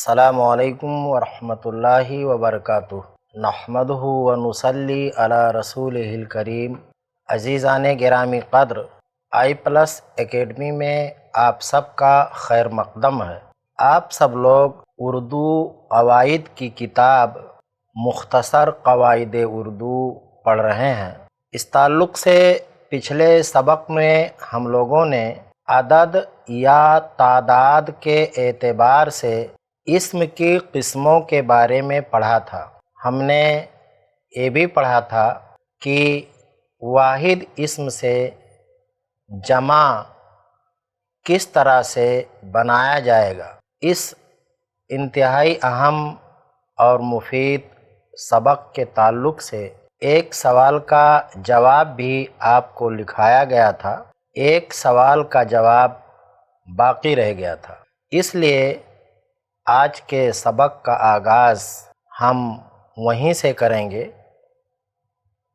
السلام علیکم ورحمۃ اللہ وبرکاتہ۔ نحمدہ و نصلی علی رسولہ الکریم۔ عزیزان گرامی قدر، آئی پلس اکیڈمی میں آپ سب کا خیر مقدم ہے۔ آپ سب لوگ اردو قواعد کی کتاب مختصر قواعد اردو پڑھ رہے ہیں۔ اس تعلق سے پچھلے سبق میں ہم لوگوں نے عدد یا تعداد کے اعتبار سے اسم کی قسموں کے بارے میں پڑھا تھا۔ ہم نے یہ بھی پڑھا تھا کہ واحد اسم سے جمع کس طرح سے بنایا جائے گا۔ اس انتہائی اہم اور مفید سبق کے تعلق سے ایک سوال کا جواب بھی آپ کو لکھایا گیا تھا، ایک سوال کا جواب باقی رہ گیا تھا۔ اس لیے آج کے سبق کا آغاز ہم وہیں سے کریں گے،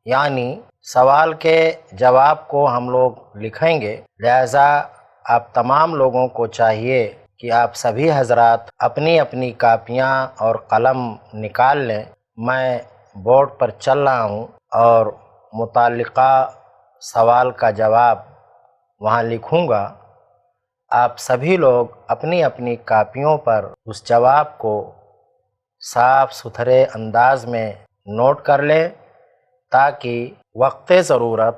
یعنی سوال کے جواب کو ہم لوگ لکھیں گے۔ لہٰذا آپ تمام لوگوں کو چاہیے کہ آپ سبھی حضرات اپنی اپنی کاپیاں اور قلم نکال لیں۔ میں بورڈ پر چل رہا ہوں اور متعلقہ سوال کا جواب وہاں لکھوں گا۔ آپ سبھی لوگ اپنی اپنی کاپیوں پر اس جواب کو صاف ستھرے انداز میں نوٹ کر لیں تاکہ وقت ضرورت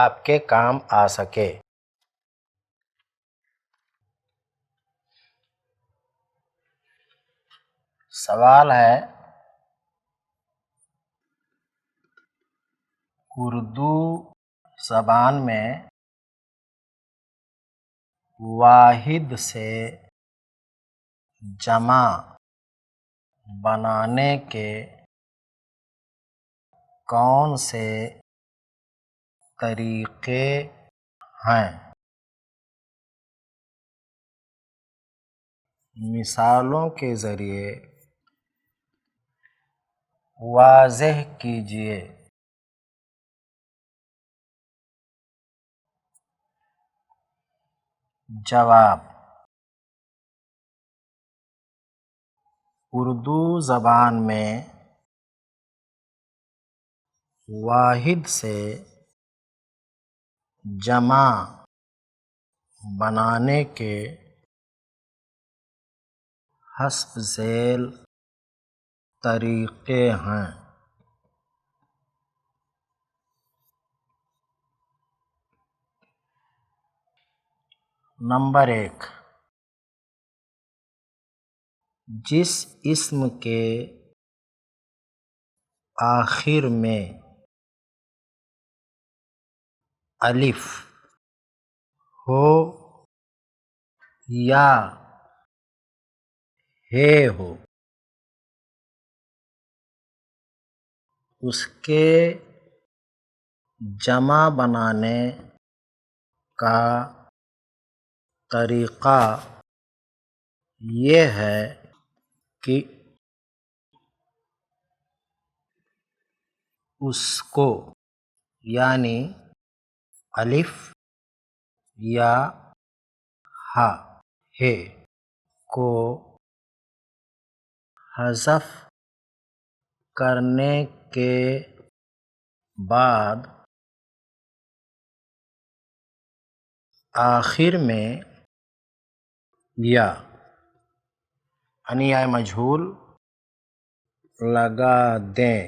آپ کے کام آ سکے۔ سوال ہے، اردو زبان میں واحد سے جمع بنانے کے کون سے طریقے ہیں؟ مثالوں کے ذریعے واضح کیجیے۔ جواب: اردو زبان میں واحد سے جمع بنانے کے حسب ذیل طریقے ہیں۔ نمبر 1، جس اسم کے آخر میں الف ہو یا ہے ہو، اس کے جمع بنانے کا طریقہ یہ ہے کہ اس کو، یعنی الف یا ہے کو حذف کرنے کے بعد آخر میں یا مجہول لگا دیں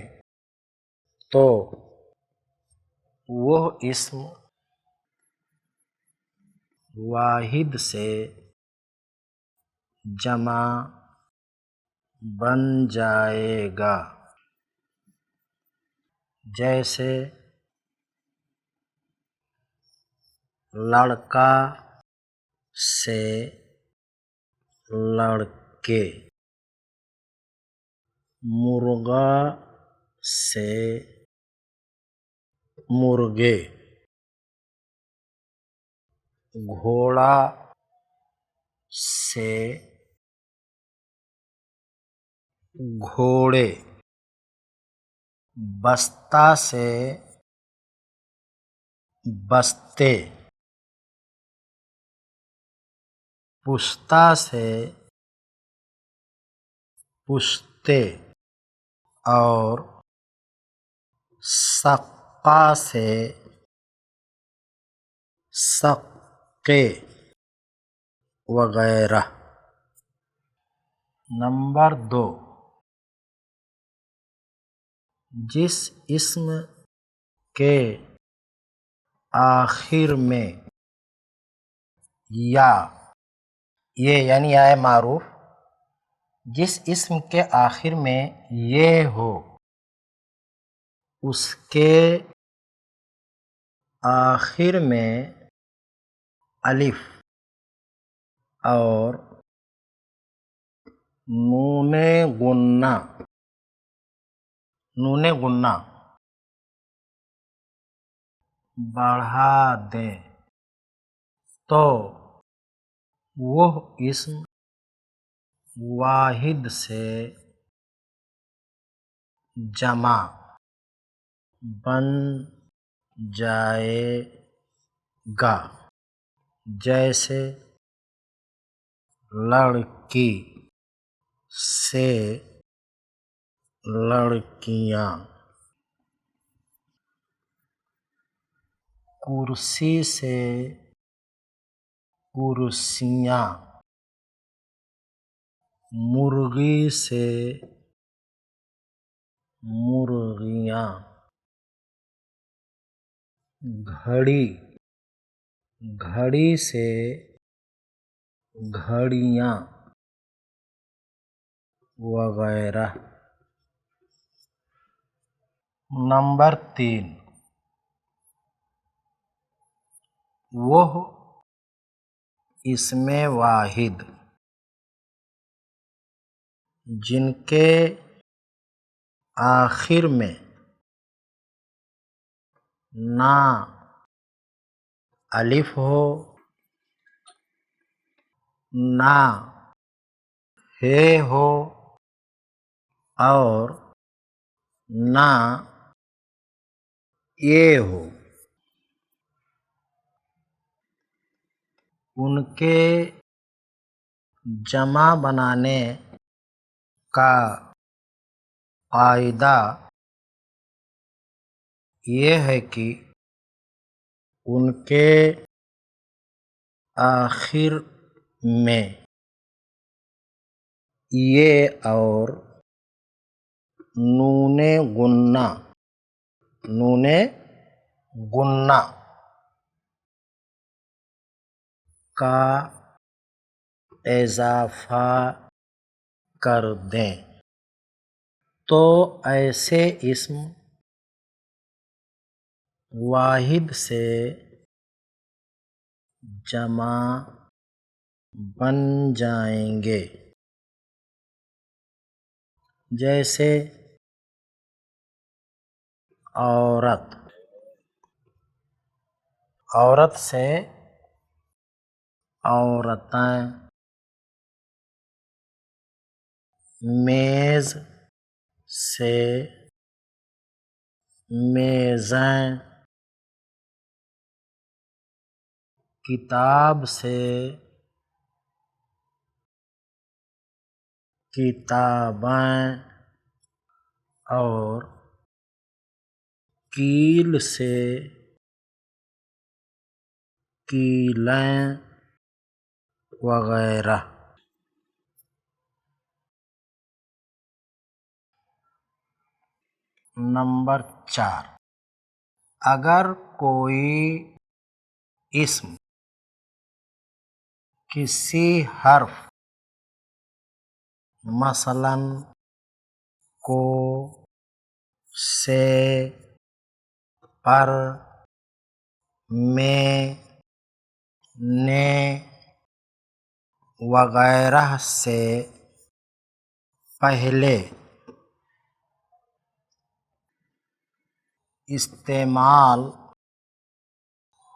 تو وہ اسم واحد سے جمع بن جائے گا۔ جیسے لڑکا سے لڑکے، مرغا سے مرغے، گھوڑا سے گھوڑے، بستہ سے بستے، پستہ سے پشتے اور سقا سے سقے وغیرہ۔ نمبر 2، جس اسم کے آخر میں یا، یہ یعنی یا معروف، جس اسم کے آخر میں یہ ہو اس کے آخر میں الف اور نون غنہ بڑھا دیں تو وہ اسم واحد سے جمع بن جائے گا، جیسے لڑکی سے لڑکیاں، کرسی سے کرسیاں، مرغی سے مرغیاں، گھڑی سے گھڑیاں وغیرہ۔ نمبر 3، وہ اسم واحد جن کے آخر میں نہ الف ہو نہ ہے ہو اور نہ یہ ہو، ان کے جمع بنانے کا قاعدہ یہ ہے کہ ان کے آخر میں یہ اور نون غنہ کا اضافہ کر دیں تو ایسے اسم واحد سے جمع بن جائیں گے، جیسے عورت سے عورتیں، میز سے میزیں، کتاب سے کتابیں اور کیل سے کیلیں وغیرہ۔ نمبر 4، اگر کوئی اسم کسی حرف مثلاً کو، سے، پر، میں، نے وغیرہ سے پہلے استعمال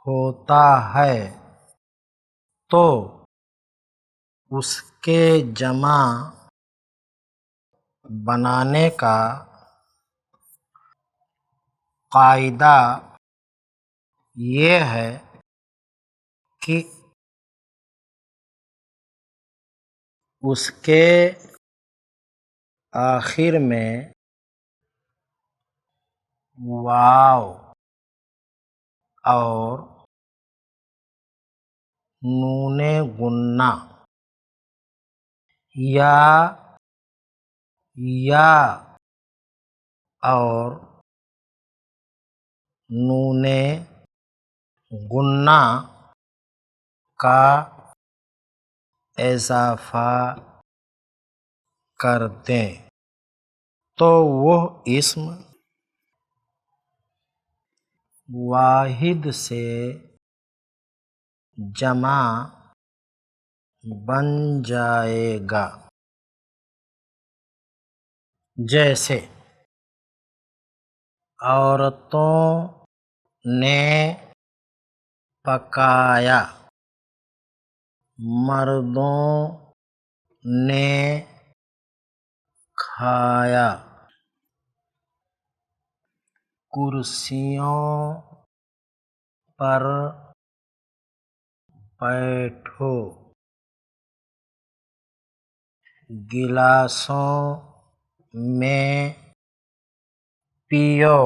ہوتا ہے تو اس کے جمع بنانے کا قاعدہ یہ ہے کہ اس کے آخر میں واو اور نون غنہ یا اور نون غنہ کا اضافہ کر دیں تو وہ اسم واحد سے جمع بن جائے گا۔ جیسے عورتوں نے پکایا، مردوں نے کھایا، کرسیوں پر بیٹھو، گلاسوں میں پیو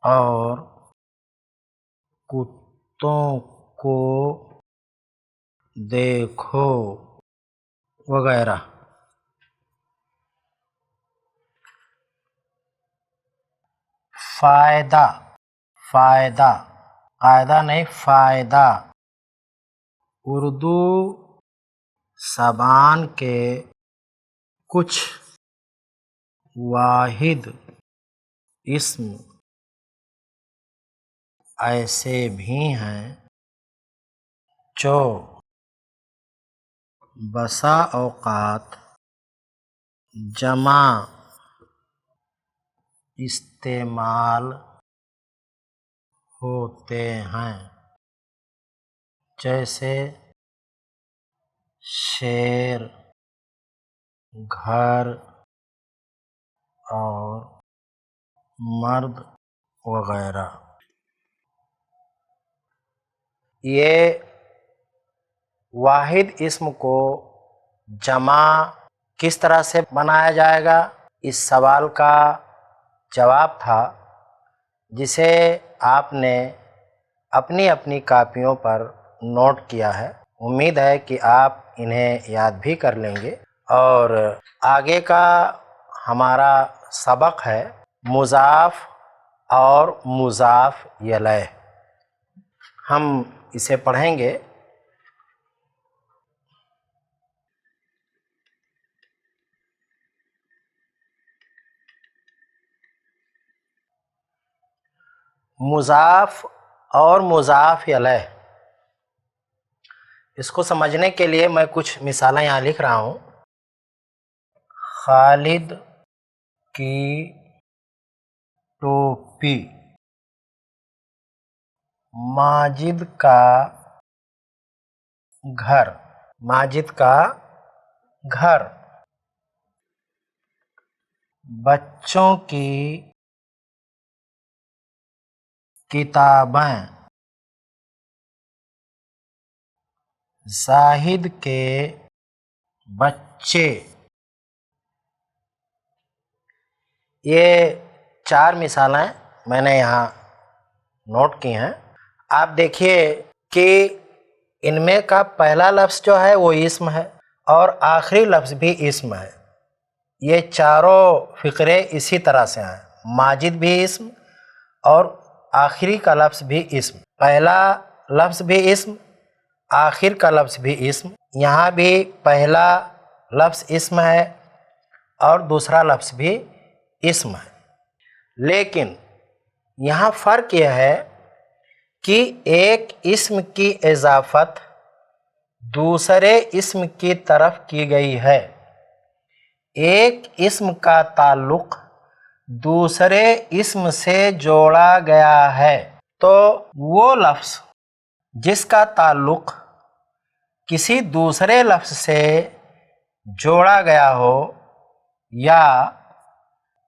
اور کتوں کو دیکھو وغیرہ۔ فائدہ قاعدہ نہیں، فائدہ اردو زبان کے کچھ واحد اسم ایسے بھی ہیں جو بسا اوقات جمع استعمال ہوتے ہیں، جیسے شیر، گھر اور مرد وغیرہ۔ یہ واحد اسم کو جمع کس طرح سے بنایا جائے گا، اس سوال کا جواب تھا جسے آپ نے اپنی اپنی کاپیوں پر نوٹ کیا ہے۔ امید ہے کہ آپ انہیں یاد بھی کر لیں گے۔ اور آگے کا ہمارا سبق ہے مضاف اور مضاف الیہ، ہم اسے پڑھیں گے۔ مضاف اور مضاف الیہ، اس کو سمجھنے کے لیے میں کچھ مثالیں یہاں لکھ رہا ہوں۔ خالد کی ٹوپی، ماجد کا گھر، بچوں کی کتابیں، زاہد کے بچے۔ یہ 4 مثالیں میں نے یہاں نوٹ کی ہیں۔ آپ دیکھیے کہ ان میں کا پہلا لفظ جو ہے وہ اسم ہے اور آخری لفظ بھی اسم ہے۔ یہ چاروں فقرے اسی طرح سے ہیں، ماجد بھی اسم اور آخری کا لفظ بھی اسم، پہلا لفظ بھی اسم، آخر کا لفظ بھی اسم۔ یہاں بھی پہلا لفظ اسم ہے اور دوسرا لفظ بھی اسم ہے، لیکن یہاں فرق یہ ہے کہ ایک اسم کی اضافت دوسرے اسم کی طرف کی گئی ہے، ایک اسم کا تعلق دوسرے اسم سے جوڑا گیا ہے۔ تو وہ لفظ جس کا تعلق کسی دوسرے لفظ سے جوڑا گیا ہو یا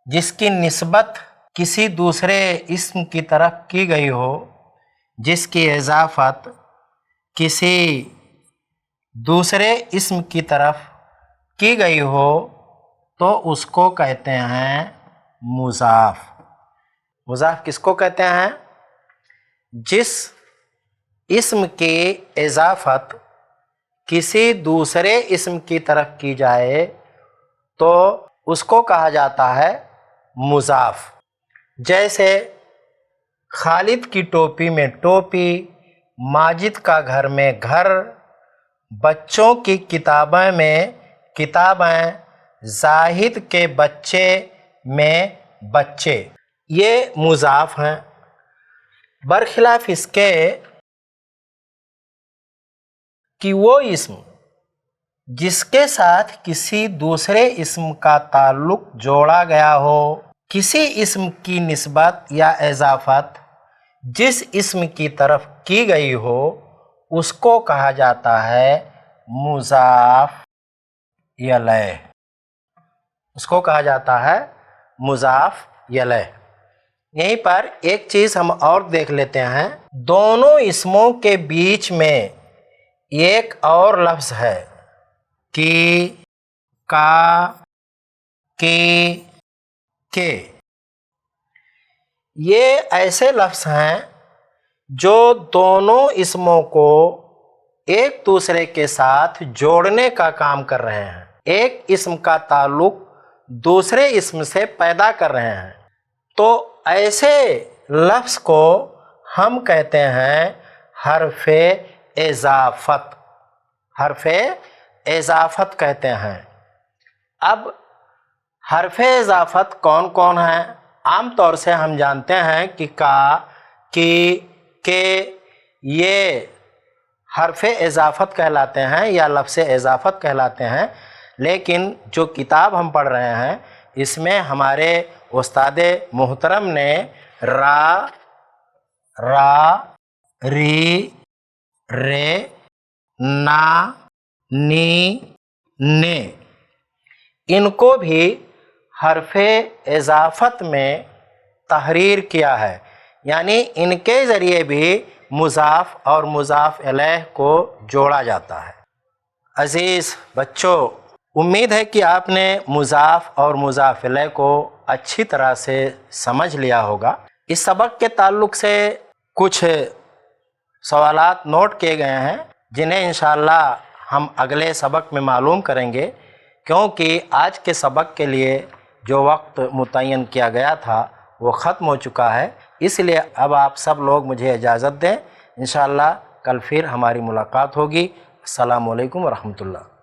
جس کی نسبت کسی دوسرے اسم کی طرف کی گئی ہو، جس کی اضافت کسی دوسرے اسم کی طرف کی گئی ہو، تو اس کو کہتے ہیں مضاف۔ مضاف کس کو کہتے ہیں؟ جس اسم کی اضافت کسی دوسرے اسم کی طرف کی جائے تو اس کو کہا جاتا ہے مضاف۔ جیسے خالد کی ٹوپی میں ٹوپی، ماجد کا گھر میں گھر، بچوں کی کتابیں میں کتابیں، زاہد کے بچے میں بچے، یہ مضاف ہیں۔ برخلاف اس کے کہ وہ اسم جس کے ساتھ کسی دوسرے اسم کا تعلق جوڑا گیا ہو، کسی اسم کی نسبت یا اضافت جس اسم کی طرف کی گئی ہو، اس کو کہا جاتا ہے مضاف الیہ۔ اس کو کہا جاتا ہے مضاف الیہ۔ یہیں پر ایک چیز ہم اور دیکھ لیتے ہیں، دونوں اسموں کے بیچ میں ایک اور لفظ ہے، کی، کا، کی، کے۔ یہ ایسے لفظ ہیں جو دونوں اسموں کو ایک دوسرے کے ساتھ جوڑنے کا کام کر رہے ہیں، ایک اسم کا تعلق دوسرے اسم سے پیدا کر رہے ہیں۔ تو ایسے لفظ کو ہم کہتے ہیں حرف اضافت۔ حرف اضافت کہتے ہیں۔ اب حرف اضافت کون کون ہیں؟ عام طور سے ہم جانتے ہیں کہ کا، کی، کے، یہ حرف اضافت کہلاتے ہیں یا لفظ اضافت کہلاتے ہیں، لیکن جو کتاب ہم پڑھ رہے ہیں اس میں ہمارے استاد محترم نے را، ری، رے، نا، نی، نے، ان کو بھی حرف اضافت میں تحریر کیا ہے، یعنی ان کے ذریعے بھی مضاف اور مضاف الیہ کو جوڑا جاتا ہے۔ عزیز بچوں، امید ہے کہ آپ نے مضاف اور مضاف الیہ کو اچھی طرح سے سمجھ لیا ہوگا۔ اس سبق کے تعلق سے کچھ سوالات نوٹ کیے گئے ہیں جنہیں انشاءاللہ ہم اگلے سبق میں معلوم کریں گے، کیونکہ آج کے سبق کے لیے جو وقت متعین کیا گیا تھا وہ ختم ہو چکا ہے، اس لیے اب آپ سب لوگ مجھے اجازت دیں، انشاءاللہ کل پھر ہماری ملاقات ہوگی۔ السلام علیکم ورحمۃ اللہ۔